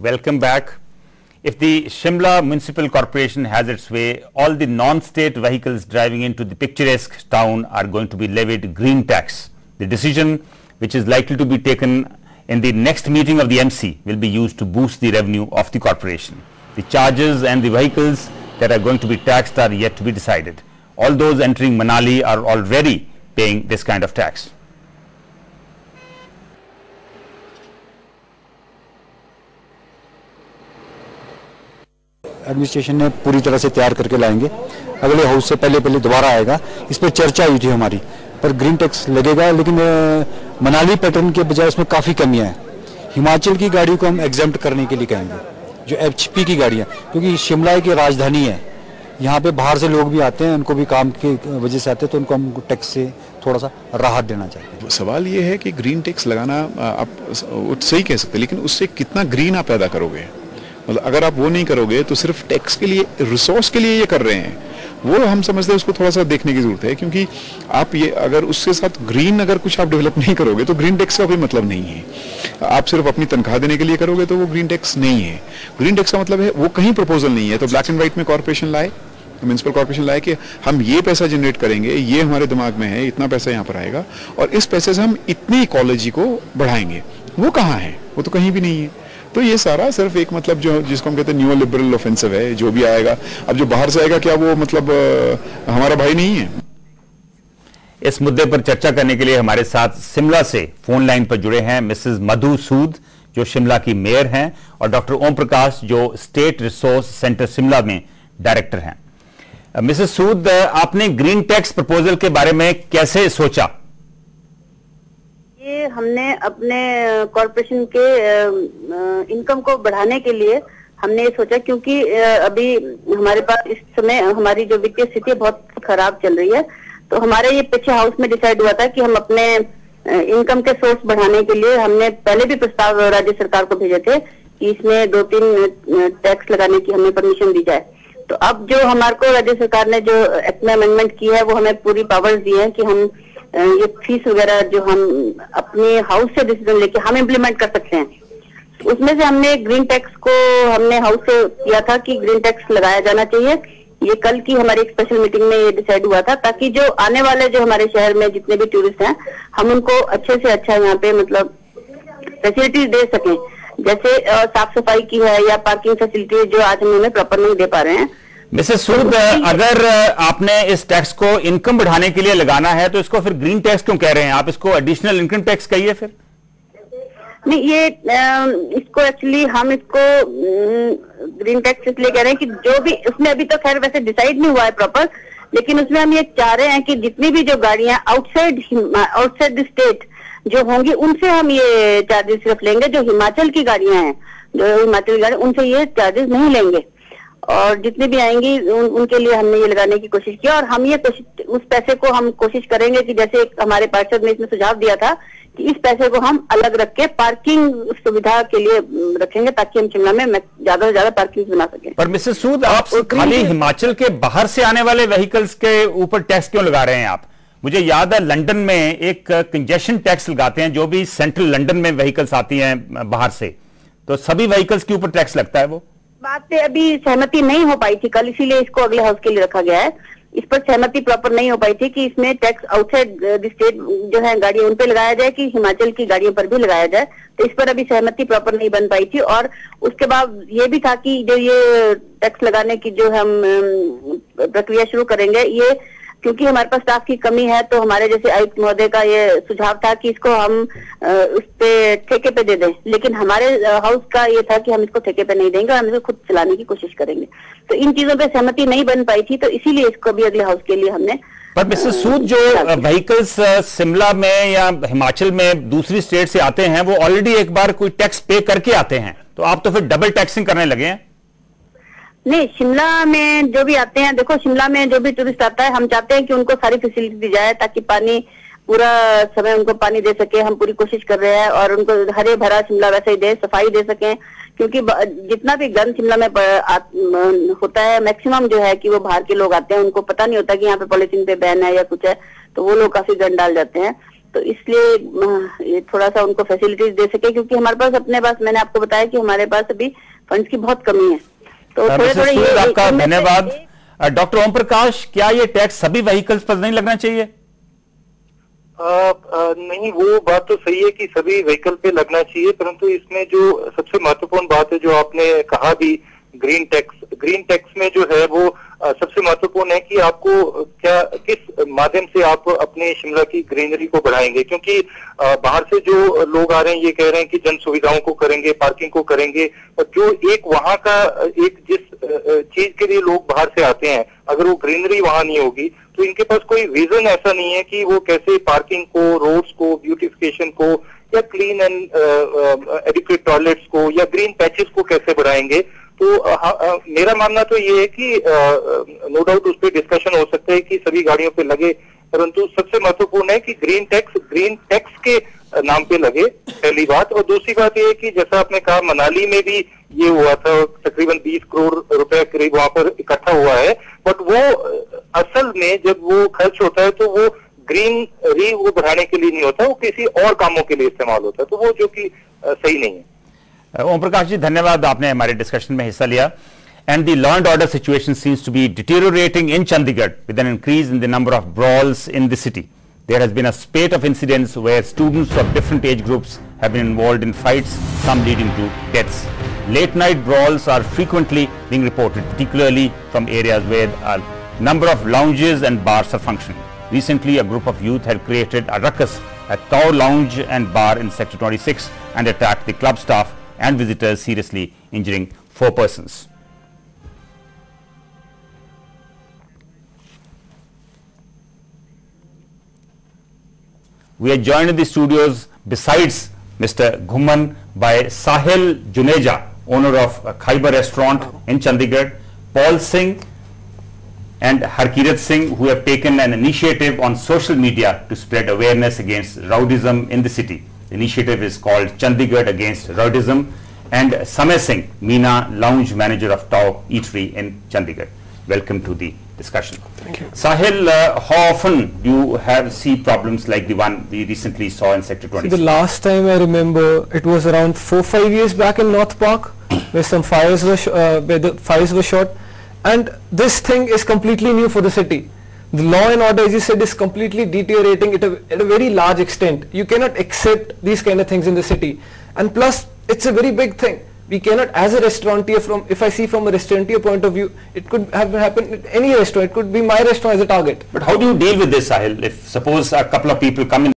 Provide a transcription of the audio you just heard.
welcome back. If the Shimla Municipal Corporation has its way, all the non-state vehicles driving into the picturesque town are going to be levied green tax. The decision, which is likely to be taken in the next meeting of the MC, will be used to boost the revenue of the corporation. The charges and the vehicles that are going to be taxed are yet to be decided. All those entering Manali are already paying this kind of tax. Administration ने पूरी तरह से तैयार करके लाएंगे। अगले house से पहले दोबारा आएगा। इस पर चर्चा हुई थी हमारी, पर ग्रीन टैक्स लगेगा, लेकिन मनाली पैटर्न के बजाय उसमें काफ़ी कमियां हैं। हिमाचल की गाड़ियों को हम एग्जेम्प्ट करने के लिए कहेंगे, जो एचपी की गाड़ियां, क्योंकि शिमला की राजधानी है। यहाँ पे बाहर से लोग भी आते हैं, उनको भी काम की वजह से आते हैं, तो उनको हम टैक्स से थोड़ा सा राहत देना चाहते हैं। सवाल ये है कि ग्रीन टैक्स लगाना आप सही कह सकते हैं, लेकिन उससे कितना ग्रीन आप पैदा करोगे? मतलब अगर आप वो नहीं करोगे तो सिर्फ टैक्स के लिए, रिसोर्स के लिए ये कर रहे हैं, वो हम समझते हैं उसको थोड़ा सा देखने की जरूरत है। क्योंकि आप ये अगर उसके साथ ग्रीन अगर कुछ आप डेवलप नहीं करोगे तो ग्रीन टैक्स का कोई मतलब नहीं है। आप सिर्फ अपनी तनख्वाह देने के लिए करोगे तो वो ग्रीन टैक्स नहीं है। ग्रीन टैक्स का मतलब है वो कहीं प्रपोजल नहीं है। तो ब्लैक एंड व्हाइट में कॉर्पोरेशन लाए, म्युनिसिपल कॉर्पोरेशन लाए कि हम ये पैसा जनरेट करेंगे, ये हमारे दिमाग में है, इतना पैसा यहाँ पर आएगा और इस पैसे से हम इतनी इकोलॉजी को बढ़ाएंगे। वो कहाँ है? वो तो कहीं भी नहीं है। तो ये सारा सिर्फ एक मतलब जो जिसको हम कहते हैं न्यू लिबरल ऑफेंसिव है। जो भी आएगा, अब जो बाहर से आएगा, क्या वो मतलब हमारा भाई नहीं है? इस मुद्दे पर चर्चा करने के लिए हमारे साथ शिमला से फोन लाइन पर जुड़े हैं मिसेस मधु सूद, जो शिमला की मेयर हैं, और डॉक्टर ओम प्रकाश, जो स्टेट रिसोर्स सेंटर शिमला में डायरेक्टर हैं। मिसेस सूद, आपने ग्रीन टैक्स प्रपोजल के बारे में कैसे सोचा? ये हमने अपने कॉर्पोरेशन के इनकम को बढ़ाने के लिए हमने ये सोचा, क्योंकि अभी हमारे पास इस समय हमारी जो वित्तीय स्थिति बहुत खराब चल रही है। तो हमारे ये पीछे हाउस में डिसाइड हुआ था कि हम अपने इनकम के सोर्स बढ़ाने के लिए हमने पहले भी प्रस्ताव राज्य सरकार को भेजे थे कि इसमें 2-3 टैक्स लगाने की हमें परमिशन दी जाए। तो अब जो हमारे को राज्य सरकार ने जो एक्ट में अमेंडमेंट की है, वो हमें पूरी पावर्स दी है कि हम ये फीस वगैरह जो हम अपने हाउस से डिसीजन लेके हम इम्प्लीमेंट कर सकते हैं। उसमें से हमने ग्रीन टैक्स को हमने हाउस से किया था कि ग्रीन टैक्स लगाया जाना चाहिए। ये कल की हमारी एक स्पेशल मीटिंग में ये डिसाइड हुआ था, ताकि जो आने वाले जो हमारे शहर में जितने भी टूरिस्ट हैं, हम उनको अच्छे से अच्छा यहाँ पे मतलब फैसिलिटी दे सकें। जैसे साफ सफाई की है या पार्किंग फैसिलिटी, जो आज हम उन्हें प्रॉपर नहीं दे पा रहे हैं। मिसेस सूद, अगर आपने इस टैक्स को इनकम बढ़ाने के लिए लगाना है तो इसको फिर ग्रीन टैक्स क्यों कह रहे हैं आप? इसको एडिशनल इनकम टैक्स कहिए फिर। नहीं, ये इसको एक्चुअली हम इसको ग्रीन टैक्स इसलिए कह रहे हैं कि जो भी उसमें अभी तो खैर वैसे डिसाइड नहीं हुआ है प्रॉपर, लेकिन उसमें हम ये चाह रहे हैं कि जितनी भी जो गाड़ियां आउटसाइड द स्टेट जो होंगी, उनसे हम ये चार्जेस सिर्फ लेंगे। जो हिमाचल की गाड़ियां हैं, जो हिमाचल की गाड़ियां, उनसे ये चार्जेस नहीं लेंगे। और जितने भी आएंगी उनके लिए हमने ये लगाने की कोशिश की। और हम ये उस पैसे को हम कोशिश करेंगे कि जैसे हमारे पार्षद ने इसमें सुझाव दिया था कि इस पैसे को हम अलग रख के पार्किंग सुविधा के लिए रखेंगे, ताकि हम शिमला में ज्यादा से ज्यादा पार्किंग बना सकें। पर मिसेस सूद, आप खाली हिमाचल के बाहर से आने वाले व्हीकल्स के ऊपर टैक्स क्यों लगा रहे हैं आप? मुझे याद है लंदन में एक कंजेशन टैक्स लगाते हैं, जो भी सेंट्रल लंदन में व्हीकल्स आती हैं बाहर से, तो सभी व्हीकल्स के ऊपर टैक्स लगता है। वो बात पे अभी सहमति नहीं हो पाई थी कल, इसीलिए इसको अगले हाउस के लिए रखा गया है। इस पर सहमति प्रॉपर नहीं हो पाई थी कि इसमें टैक्स आउटसाइड द स्टेट जो है गाड़ियां उन पे लगाया जाए कि हिमाचल की गाड़ियों पर भी लगाया जाए। तो इस पर अभी सहमति प्रॉपर नहीं बन पाई थी। और उसके बाद ये भी था कि जो ये टैक्स लगाने की जो हम प्रक्रिया शुरू करेंगे, ये क्योंकि हमारे पास स्टाफ की कमी है, तो हमारे जैसे आयुक्त महोदय का ये सुझाव था कि इसको हम उस पे ठेके पे दे दें। लेकिन हमारे हाउस का ये था कि हम इसको ठेके पे नहीं देंगे और हम इसको खुद चलाने की कोशिश करेंगे। तो इन चीजों पे सहमति नहीं बन पाई थी, तो इसीलिए इसको भी अगले हाउस के लिए हमने। पर मिसेस सूद, जो व्हीकल्स शिमला में या हिमाचल में दूसरी स्टेट से आते हैं, वो ऑलरेडी एक बार कोई टैक्स पे करके आते हैं, तो आप तो फिर डबल टैक्सिंग करने लगे हैं। नहीं, शिमला में जो भी आते हैं, देखो शिमला में जो भी टूरिस्ट आता है, हम चाहते हैं कि उनको सारी फैसिलिटी दी जाए, ताकि पानी पूरा समय उनको पानी दे सके। हम पूरी कोशिश कर रहे हैं और उनको हरे भरा शिमला वैसे ही दे, सफाई दे सकें। क्योंकि जितना भी गंद शिमला में होता है, मैक्सिमम जो है कि वो बाहर के लोग आते हैं, उनको पता नहीं होता कि यहाँ पे पॉलिथीन पे बैन है या कुछ है, तो वो लोग काफी गंद डाल जाते हैं। तो इसलिए ये थोड़ा सा उनको फैसिलिटीज दे सके, क्योंकि हमारे पास अपने पास, मैंने आपको बताया कि हमारे पास अभी फंड्स की बहुत कमी है। तो थोड़े थोड़े ये आपका धन्यवाद। डॉक्टर ओम प्रकाश, क्या ये टैक्स सभी व्हीकल्स पर नहीं लगना चाहिए? नहीं, वो बात तो सही है कि सभी व्हीकल पे लगना चाहिए, परंतु इसमें जो सबसे महत्वपूर्ण बात है जो आपने कहा भी, ग्रीन टैक्स में जो है वो सबसे महत्वपूर्ण है कि आपको किस माध्यम से आप अपने शिमला की ग्रीनरी को बढ़ाएंगे, क्योंकि बाहर से जो लोग आ रहे हैं ये कह रहे हैं कि जन सुविधाओं को करेंगे, पार्किंग को करेंगे, और जो एक वहां का एक जिस चीज के लिए लोग बाहर से आते हैं, अगर वो ग्रीनरी वहां नहीं होगी तो इनके पास कोई विजन ऐसा नहीं है कि वो कैसे पार्किंग को, रोड्स को, ब्यूटिफिकेशन को, या क्लीन एंड एडिक्वेट टॉयलेट्स को, या ग्रीन पैचेस को कैसे बढ़ाएंगे। तो मेरा मानना तो ये है कि नो डाउट उस पर डिस्कशन हो सकता है कि सभी गाड़ियों पे लगे, परंतु सबसे महत्वपूर्ण है कि ग्रीन टैक्स के नाम पे लगे, पहली बात। और दूसरी बात ये है कि जैसा आपने कहा, मनाली में भी ये हुआ था, तकरीबन 20 करोड़ रुपए करीब वहां पर इकट्ठा हुआ है, बट वो असल में जब वो खर्च होता है तो वो ग्रीनरी वो बढ़ाने के लिए नहीं होता, वो किसी और कामों के लिए इस्तेमाल होता है, तो वो जो कि सही नहीं है। ओम प्रकाश जी, धन्यवाद, आपने हमारे डिस्कशन में हिस्सा लिया। And the law and order situation seems to be deteriorating in Chandigarh with an increase in the number of brawls in the city. There has been a spate of incidents where students of different age groups have been involved in fights, some leading to deaths. Late night brawls are frequently being reported, particularly from areas where a number of lounges and bars are functioning. Recently, a group of youth had created a ruckus at Tao Lounge and Bar in Sector 26 and attacked the club staff and visitors, seriously injuring 4 persons. We are joined in the studios, besides Mr. Ghumman, by Sahil Juneja, owner of Khaibar Restaurant in Chandigarh, Paul Singh and Harkirat Singh, who have taken an initiative on social media to spread awareness against rowdyism in the city. The initiative is called Chandigarh Against Rowdyism, and Samay Singh, Meena Lounge Manager of Tao Eatery in Chandigarh. Welcome to the discussion. Thank you. Sahil, how often do you see problems like the one we recently saw in Sector 26? The last time I remember, it was around 4-5 years back in North Park, where some fires were shot, and this thing is completely new for the city. The law and order, as you said, is completely deteriorating at a very large extent. You cannot accept these kind of things in the city, and plus it's a very big thing. We cannot, as a restaurateur, if I see from a restaurateur point of view, it could have happened at any restaurant. It could be my restaurant as a target. But how do you deal with this, Sahil? If suppose a couple of people come in